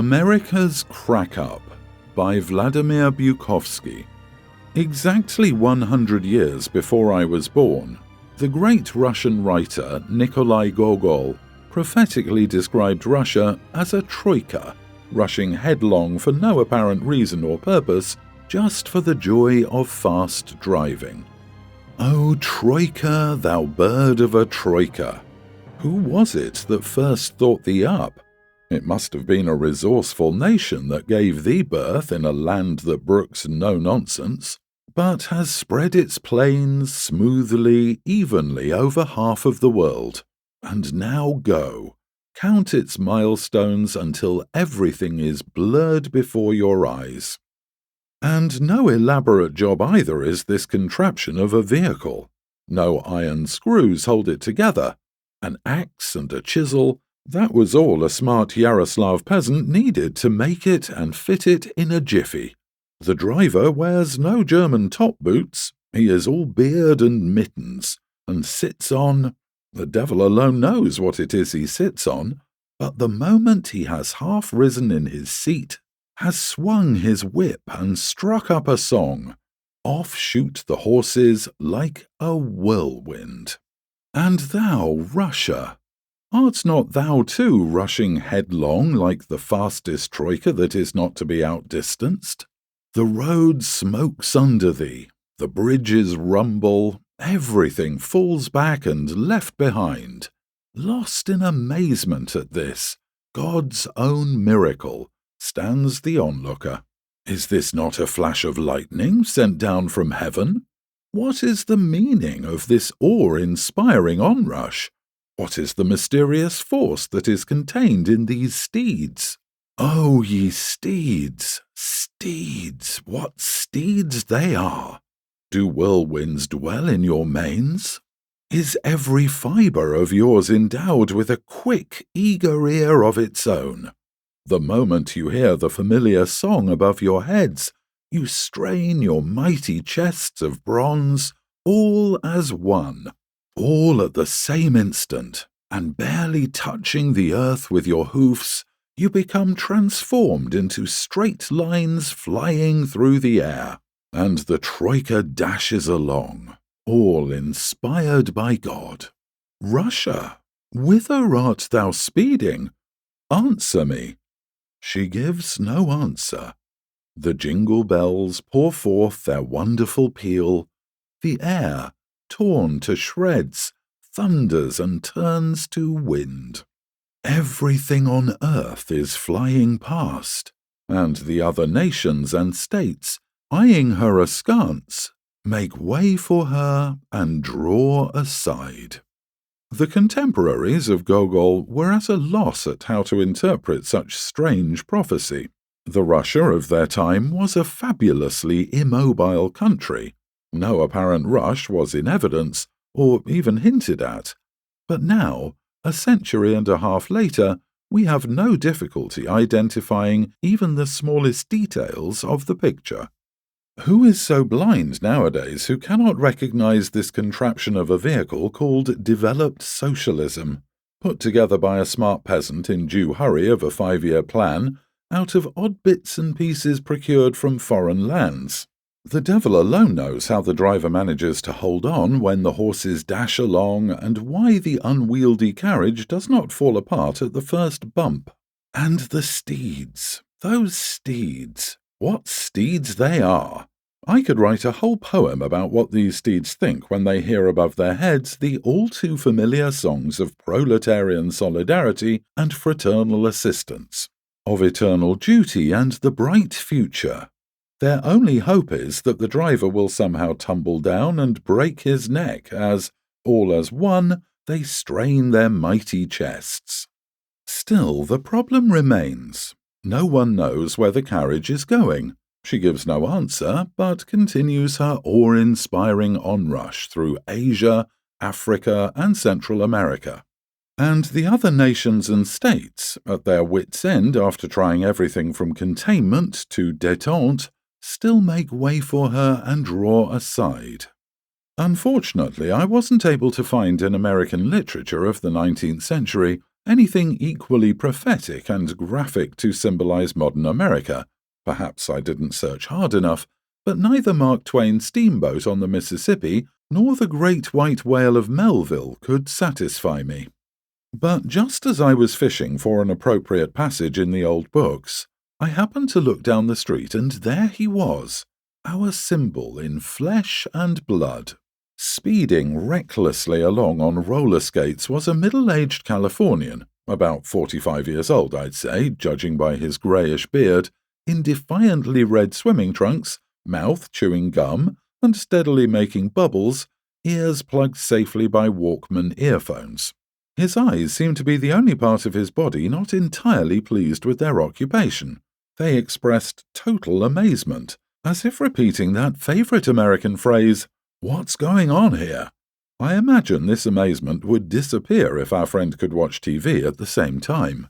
America's Crack Up by Vladimir Bukovsky. Exactly 100 years before I was born, the great Russian writer Nikolai Gogol prophetically described Russia as a troika, rushing headlong for no apparent reason or purpose, just for the joy of fast driving. O troika, thou bird of a troika! Who was it that first thought thee up? It must have been a resourceful nation that gave thee birth in a land that brooks no nonsense, but has spread its plains smoothly, evenly over half of the world. And now go, count its milestones until everything is blurred before your eyes. And no elaborate job either is this contraption of a vehicle. No iron screws hold it together. An axe and a chisel, that was all a smart Yaroslav peasant needed to make it and fit it in a jiffy. The driver wears no German top boots, he is all beard and mittens, and sits on— the devil alone knows what it is he sits on, but the moment he has half risen in his seat, has swung his whip and struck up a song, off shoot the horses like a whirlwind. And thou, Russia, art not thou too rushing headlong like the fastest troika that is not to be outdistanced? The road smokes under thee, the bridges rumble, everything falls back and left behind. Lost in amazement at this, God's own miracle, stands the onlooker. Is this not a flash of lightning sent down from heaven? What is the meaning of this awe-inspiring onrush? What is the mysterious force that is contained in these steeds? Oh, ye steeds, steeds, what steeds they are! Do whirlwinds dwell in your manes? Is every fibre of yours endowed with a quick, eager ear of its own? The moment you hear the familiar song above your heads, you strain your mighty chests of bronze, all as one, all at the same instant, and barely touching the earth with your hoofs, you become transformed into straight lines flying through the air, and the troika dashes along, all inspired by God. Russia, whither art thou speeding? Answer me. She gives no answer. The jingle bells pour forth their wonderful peal. The air, torn to shreds, thunders and turns to wind. Everything on earth is flying past, and the other nations and states, eyeing her askance, make way for her and draw aside. The contemporaries of Gogol were at a loss at how to interpret such strange prophecy. The Russia of their time was a fabulously immobile country. No apparent rush was in evidence, or even hinted at. But now, a century and a half later, we have no difficulty identifying even the smallest details of the picture. Who is so blind nowadays who cannot recognize this contraption of a vehicle called developed socialism, put together by a smart peasant in due hurry of a 5-year plan, out of odd bits and pieces procured from foreign lands? The devil alone knows how the driver manages to hold on when the horses dash along, and why the unwieldy carriage does not fall apart at the first bump. And the steeds, those steeds, what steeds they are! I could write a whole poem about what these steeds think when they hear above their heads the all-too-familiar songs of proletarian solidarity and fraternal assistance, of eternal duty and the bright future. Their only hope is that the driver will somehow tumble down and break his neck as, all as one, they strain their mighty chests. Still, the problem remains. No one knows where the carriage is going. She gives no answer, but continues her awe-inspiring onrush through Asia, Africa, and Central America. And the other nations and states, at their wits' end after trying everything from containment to détente, still make way for her and draw aside. Unfortunately, I wasn't able to find in American literature of the 19th century anything equally prophetic and graphic to symbolize modern America. Perhaps I didn't search hard enough, but neither Mark Twain's steamboat on the Mississippi nor the great white whale of Melville could satisfy me. But just as I was fishing for an appropriate passage in the old books, I happened to look down the street, and there he was, our symbol in flesh and blood. Speeding recklessly along on roller skates was a middle-aged Californian, about 45 years old, I'd say, judging by his greyish beard, in defiantly red swimming trunks, mouth chewing gum, and steadily making bubbles, ears plugged safely by Walkman earphones. His eyes seemed to be the only part of his body not entirely pleased with their occupation. They expressed total amazement, as if repeating that favourite American phrase, "What's going on here?" I imagine this amazement would disappear if our friend could watch TV at the same time.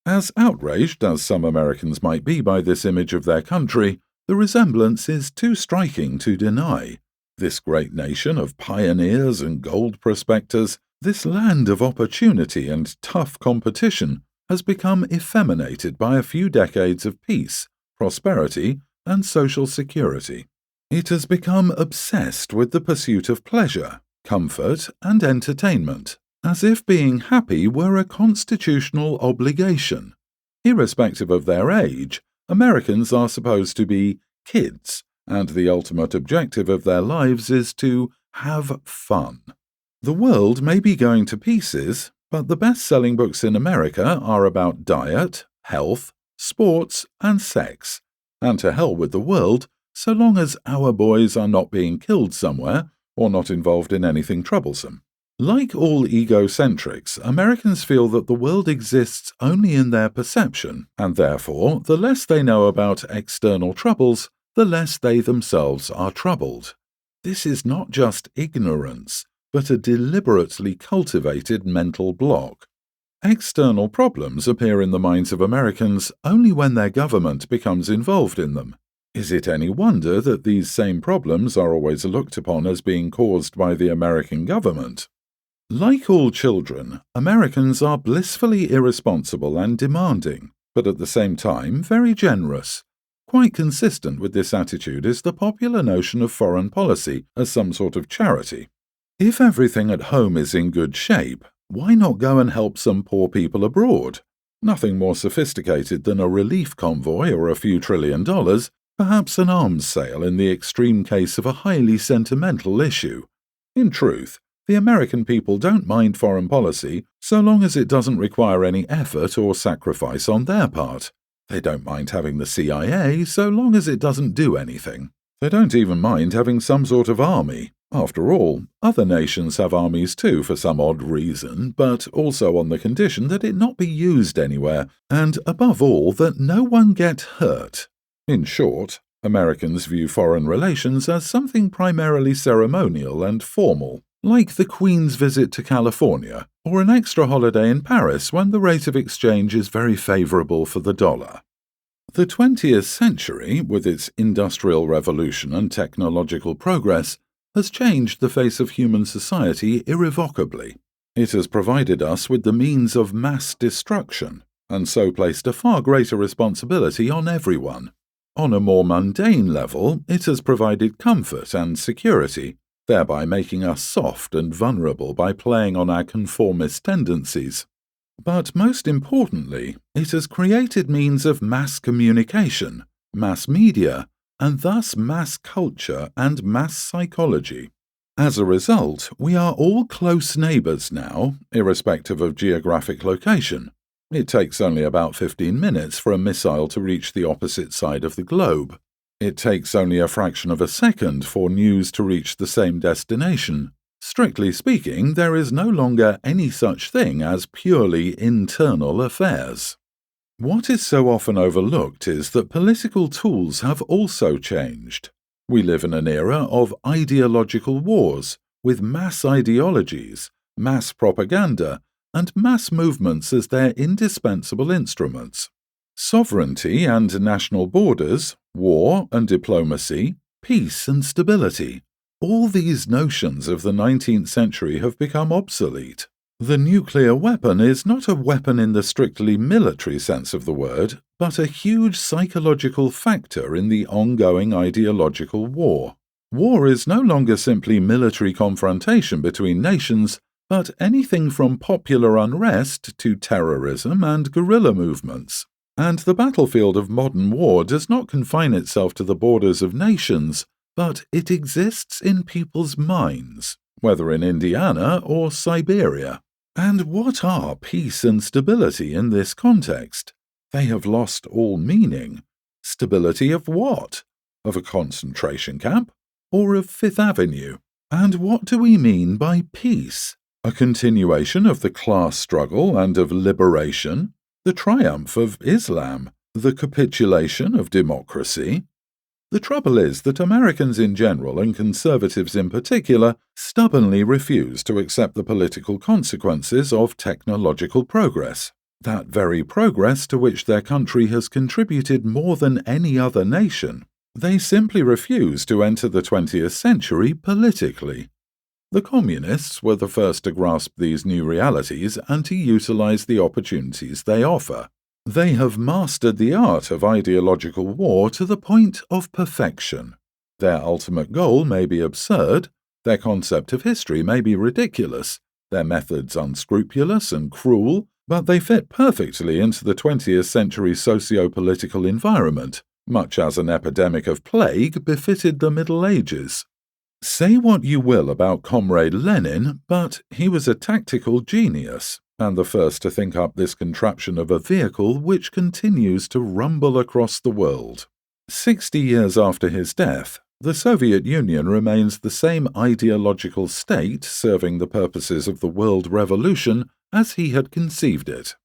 As outraged as some Americans might be by this image of their country, the resemblance is too striking to deny. This great nation of pioneers and gold prospectors, this land of opportunity and tough competition, has become effeminated by a few decades of peace, prosperity, and social security. It has become obsessed with the pursuit of pleasure, comfort, and entertainment, as if being happy were a constitutional obligation. Irrespective of their age, Americans are supposed to be kids, and the ultimate objective of their lives is to have fun. The world may be going to pieces, but the best-selling books in America are about diet, health, sports, and sex. And to hell with the world, so long as our boys are not being killed somewhere or not involved in anything troublesome. Like all egocentrics, Americans feel that the world exists only in their perception, and therefore, the less they know about external troubles, the less they themselves are troubled. This is not just ignorance, but a deliberately cultivated mental block. External problems appear in the minds of Americans only when their government becomes involved in them. Is it any wonder that these same problems are always looked upon as being caused by the American government? Like all children, Americans are blissfully irresponsible and demanding, but at the same time very generous. Quite consistent with this attitude is the popular notion of foreign policy as some sort of charity. If everything at home is in good shape, why not go and help some poor people abroad? Nothing more sophisticated than a relief convoy or a few $1 trillion, perhaps an arms sale in the extreme case of a highly sentimental issue. In truth, the American people don't mind foreign policy so long as it doesn't require any effort or sacrifice on their part. They don't mind having the CIA so long as it doesn't do anything. They don't even mind having some sort of army. After all, other nations have armies too for some odd reason, but also on the condition that it not be used anywhere, and above all that no one get hurt. In short, Americans view foreign relations as something primarily ceremonial and formal, like the Queen's visit to California, or an extra holiday in Paris when the rate of exchange is very favorable for the dollar. The 20th century, with its industrial revolution and technological progress, has changed the face of human society irrevocably. It has provided us with the means of mass destruction, and so placed a far greater responsibility on everyone. On a more mundane level, it has provided comfort and security, thereby making us soft and vulnerable by playing on our conformist tendencies. But most importantly, it has created means of mass communication, mass media, and thus mass culture and mass psychology. As a result, we are all close neighbours now, irrespective of geographic location. It takes only about 15 minutes for a missile to reach the opposite side of the globe. It takes only a fraction of a second for news to reach the same destination. Strictly speaking, there is no longer any such thing as purely internal affairs. What is so often overlooked is that political tools have also changed. We live in an era of ideological wars, with mass ideologies, mass propaganda, and mass movements as their indispensable instruments. Sovereignty and national borders, war and diplomacy, peace and stability, all these notions of the 19th century have become obsolete. The nuclear weapon is not a weapon in the strictly military sense of the word, but a huge psychological factor in the ongoing ideological war. War is no longer simply military confrontation between nations, but anything from popular unrest to terrorism and guerrilla movements. And the battlefield of modern war does not confine itself to the borders of nations, but it exists in people's minds, whether in Indiana or Siberia. And what are peace and stability in this context? They have lost all meaning. Stability of what? Of a concentration camp? Or of Fifth Avenue? And what do we mean by peace? A continuation of the class struggle and of liberation? The triumph of Islam? The capitulation of democracy? The trouble is that Americans in general and conservatives in particular stubbornly refuse to accept the political consequences of technological progress, that very progress to which their country has contributed more than any other nation. They simply refuse to enter the 20th century politically. The communists were the first to grasp these new realities and to utilize the opportunities they offer. They have mastered the art of ideological war to the point of perfection. Their ultimate goal may be absurd, their concept of history may be ridiculous, their methods unscrupulous and cruel, but they fit perfectly into the 20th century socio-political environment, much as an epidemic of plague befitted the Middle Ages. Say what you will about Comrade Lenin, but he was a tactical genius, and the first to think up this contraption of a vehicle which continues to rumble across the world. 60 years after his death, the Soviet Union remains the same ideological state serving the purposes of the world revolution as he had conceived it.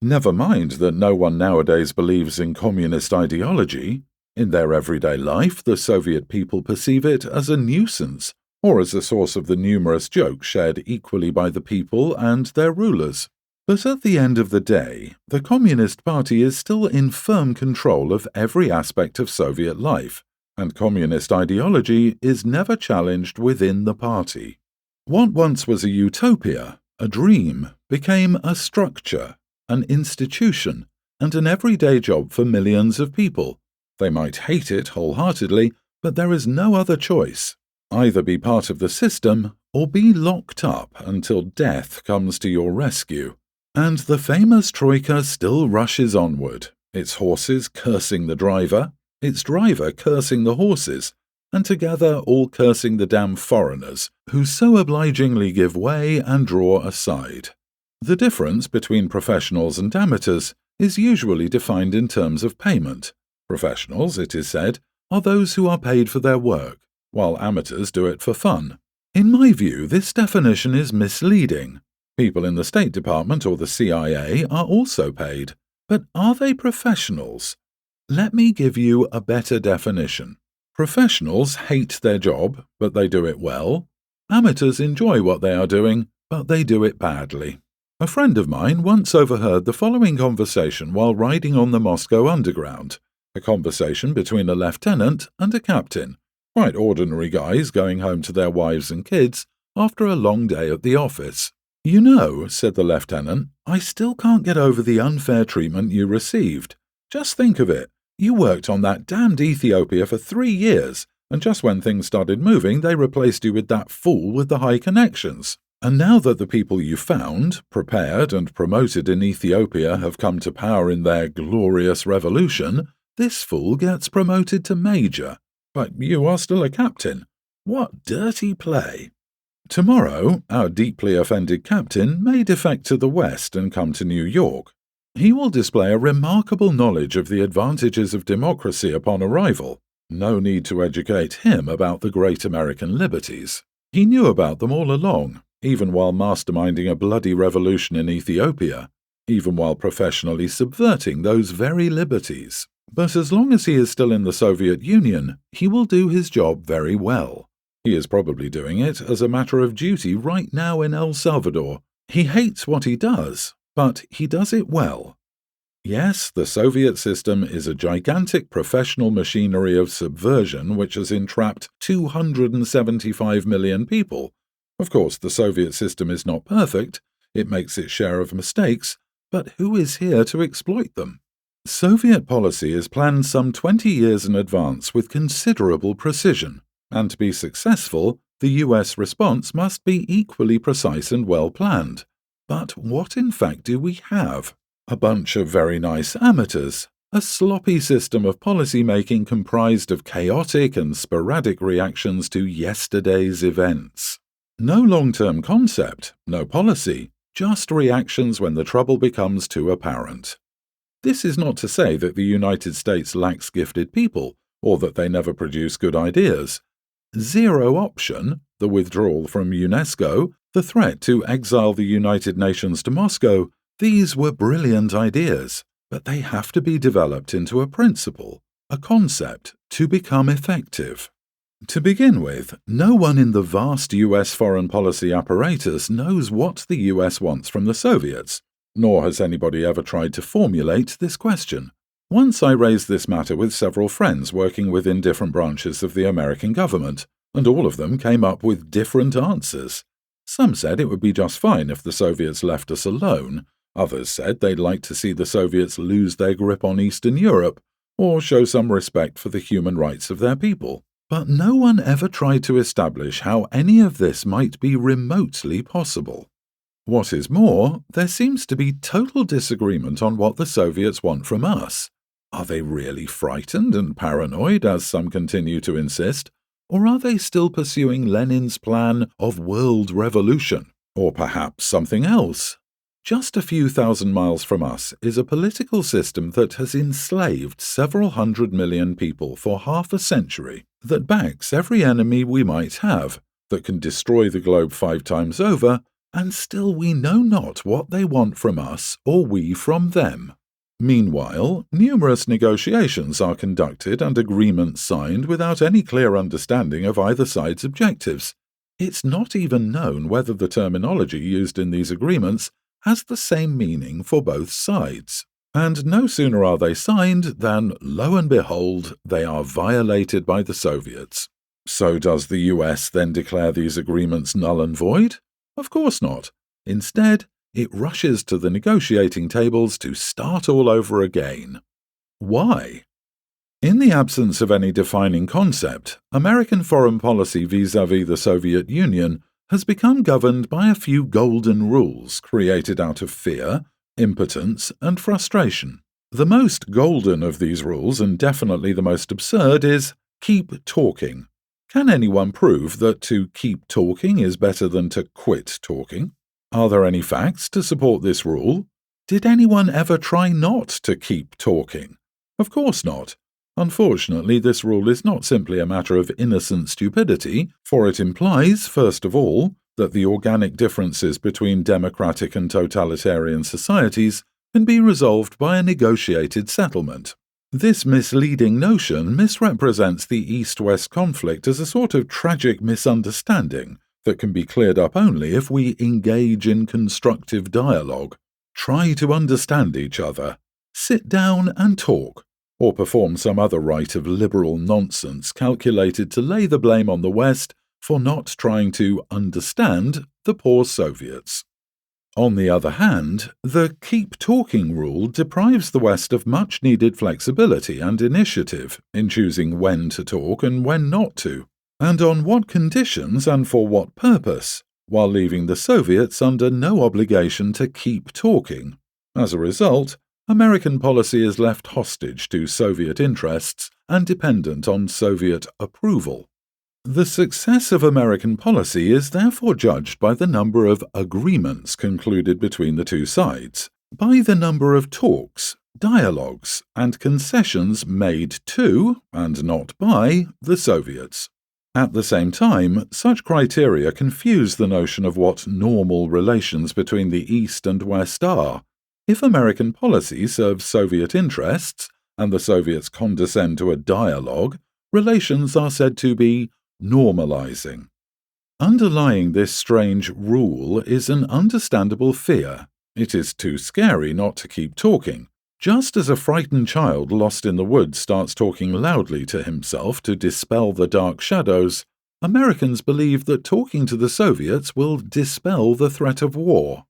Never mind that no one nowadays believes in communist ideology. In their everyday life, the Soviet people perceive it as a nuisance, or as a source of the numerous jokes shared equally by the people and their rulers. But at the end of the day, the Communist Party is still in firm control of every aspect of Soviet life, and communist ideology is never challenged within the party. What once was a utopia, a dream, became a structure, an institution, and an everyday job for millions of people. They might hate it wholeheartedly, but there is no other choice. Either be part of the system, or be locked up until death comes to your rescue. And the famous Troika still rushes onward, its horses cursing the driver, its driver cursing the horses, and together all cursing the damn foreigners, who so obligingly give way and draw aside. The difference between professionals and amateurs is usually defined in terms of payment. Professionals, it is said, are those who are paid for their work, while amateurs do it for fun. In my view, this definition is misleading. People in the State Department or the CIA are also paid, but are they professionals? Let me give you a better definition. Professionals hate their job, but they do it well. Amateurs enjoy what they are doing, but they do it badly. A friend of mine once overheard the following conversation while riding on the Moscow Underground. A conversation between a lieutenant and a captain, quite ordinary guys going home to their wives and kids after a long day at the office. "You know," said the lieutenant, "I still can't get over the unfair treatment you received. Just think of it. You worked on that damned Ethiopia for 3 years, and just when things started moving, they replaced you with that fool with the high connections. And now that the people you found, prepared, and promoted in Ethiopia have come to power in their glorious revolution, this fool gets promoted to major. But you are still a captain. What dirty play!" Tomorrow, our deeply offended captain may defect to the West and come to New York. He will display a remarkable knowledge of the advantages of democracy upon arrival. No need to educate him about the great American liberties. He knew about them all along, even while masterminding a bloody revolution in Ethiopia, even while professionally subverting those very liberties. But as long as he is still in the Soviet Union, he will do his job very well. He is probably doing it as a matter of duty right now in El Salvador. He hates what he does, but he does it well. Yes, the Soviet system is a gigantic professional machinery of subversion which has entrapped 275 million people. Of course, the Soviet system is not perfect. It makes its share of mistakes, but who is here to exploit them? Soviet policy is planned some 20 years in advance with considerable precision, and to be successful, the US response must be equally precise and well planned. But what in fact do we have? A bunch of very nice amateurs, a sloppy system of policy-making comprised of chaotic and sporadic reactions to yesterday's events. No long-term concept, no policy, just reactions when the trouble becomes too apparent. This is not to say that the United States lacks gifted people, or that they never produce good ideas. Zero option, the withdrawal from UNESCO, the threat to exile the United Nations to Moscow, these were brilliant ideas, but they have to be developed into a principle, a concept, to become effective. To begin with, no one in the vast US foreign policy apparatus knows what the US wants from the Soviets, nor has anybody ever tried to formulate this question. Once I raised this matter with several friends working within different branches of the American government, and all of them came up with different answers. Some said it would be just fine if the Soviets left us alone. Others said they'd like to see the Soviets lose their grip on Eastern Europe, or show some respect for the human rights of their people. But no one ever tried to establish how any of this might be remotely possible. What is more, there seems to be total disagreement on what the Soviets want from us. Are they really frightened and paranoid, as some continue to insist, or are they still pursuing Lenin's plan of world revolution, or perhaps something else? Just a few thousand miles from us is a political system that has enslaved several 100 million people for half a century, that backs every enemy we might have, that can destroy the globe 5 times over, and still we know not what they want from us or we from them. Meanwhile, numerous negotiations are conducted and agreements signed without any clear understanding of either side's objectives. It's not even known whether the terminology used in these agreements has the same meaning for both sides. And no sooner are they signed than, lo and behold, they are violated by the Soviets. So does the US then declare these agreements null and void? Of course not. Instead, it rushes to the negotiating tables to start all over again. Why? In the absence of any defining concept, American foreign policy vis-à-vis the Soviet Union has become governed by a few golden rules created out of fear, impotence, and frustration. The most golden of these rules, and definitely the most absurd, is keep talking. Can anyone prove that to keep talking is better than to quit talking? Are there any facts to support this rule? Did anyone ever try not to keep talking? Of course not. Unfortunately, this rule is not simply a matter of innocent stupidity, for it implies, first of all, that the organic differences between democratic and totalitarian societies can be resolved by a negotiated settlement. This misleading notion misrepresents the East-West conflict as a sort of tragic misunderstanding that can be cleared up only if we engage in constructive dialogue, try to understand each other, sit down and talk, or perform some other rite of liberal nonsense calculated to lay the blame on the West for not trying to understand the poor Soviets. On the other hand, the keep talking rule deprives the West of much-needed flexibility and initiative in choosing when to talk and when not to, and on what conditions and for what purpose, while leaving the Soviets under no obligation to keep talking. As a result, American policy is left hostage to Soviet interests and dependent on Soviet approval. The success of American policy is therefore judged by the number of agreements concluded between the two sides, by the number of talks, dialogues, and concessions made to, and not by, the Soviets. At the same time, such criteria confuse the notion of what normal relations between the East and West are. If American policy serves Soviet interests, and the Soviets condescend to a dialogue, relations are said to be normalizing. Underlying this strange rule is an understandable fear. It is too scary not to keep talking. Just as a frightened child lost in the woods starts talking loudly to himself to dispel the dark shadows, Americans believe that talking to the Soviets will dispel the threat of war.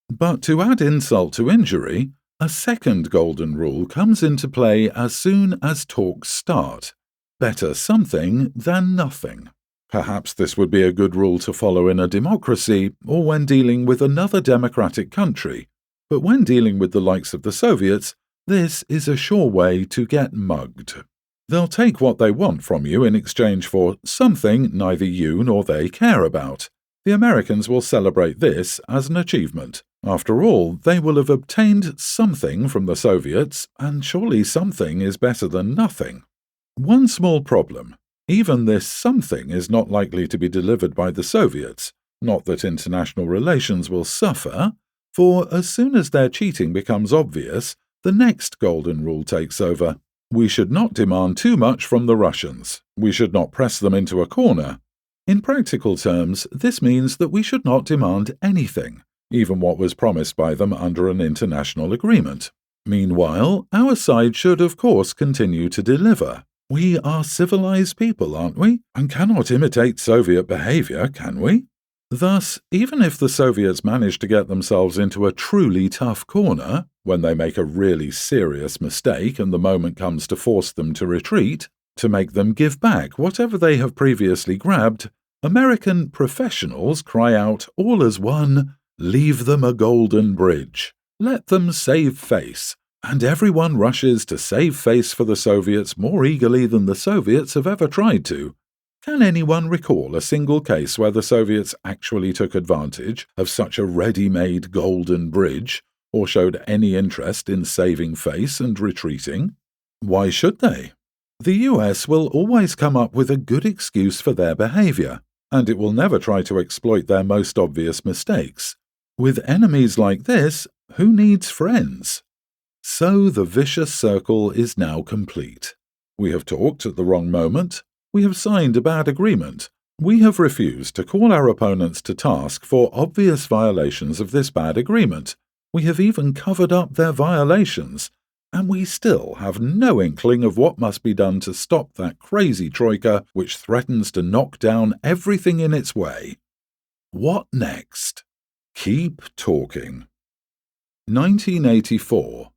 But to add insult to injury, a second golden rule comes into play as soon as talks start. Better something than nothing. Perhaps this would be a good rule to follow in a democracy or when dealing with another democratic country. But when dealing with the likes of the Soviets, this is a sure way to get mugged. They'll take what they want from you in exchange for something neither you nor they care about. The Americans will celebrate this as an achievement. After all, they will have obtained something from the Soviets, and surely something is better than nothing. One small problem. Even this something is not likely to be delivered by the Soviets. Not that international relations will suffer, for as soon as their cheating becomes obvious, the next golden rule takes over. We should not demand too much from the Russians. We should not press them into a corner. In practical terms, this means that we should not demand anything, even what was promised by them under an international agreement. Meanwhile, our side should of course continue to deliver. We are civilized people, aren't we? And cannot imitate Soviet behavior, can we? Thus, even if the Soviets manage to get themselves into a truly tough corner, when they make a really serious mistake and the moment comes to force them to retreat, to make them give back whatever they have previously grabbed, American professionals cry out all as one, "Leave them a golden bridge. Let them save face." And everyone rushes to save face for the Soviets more eagerly than the Soviets have ever tried to. Can anyone recall a single case where the Soviets actually took advantage of such a ready-made golden bridge, or showed any interest in saving face and retreating? Why should they? The US will always come up with a good excuse for their behavior, and it will never try to exploit their most obvious mistakes. With enemies like this, who needs friends? So the vicious circle is now complete. We have talked at the wrong moment. We have signed a bad agreement. We have refused to call our opponents to task for obvious violations of this bad agreement. We have even covered up their violations. And we still have no inkling of what must be done to stop that crazy troika which threatens to knock down everything in its way. What next? Keep talking. 1984.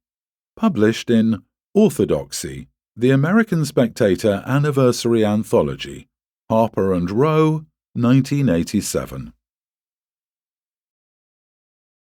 Published in Orthodoxy, The American Spectator Anniversary Anthology, Harper & Row, 1987.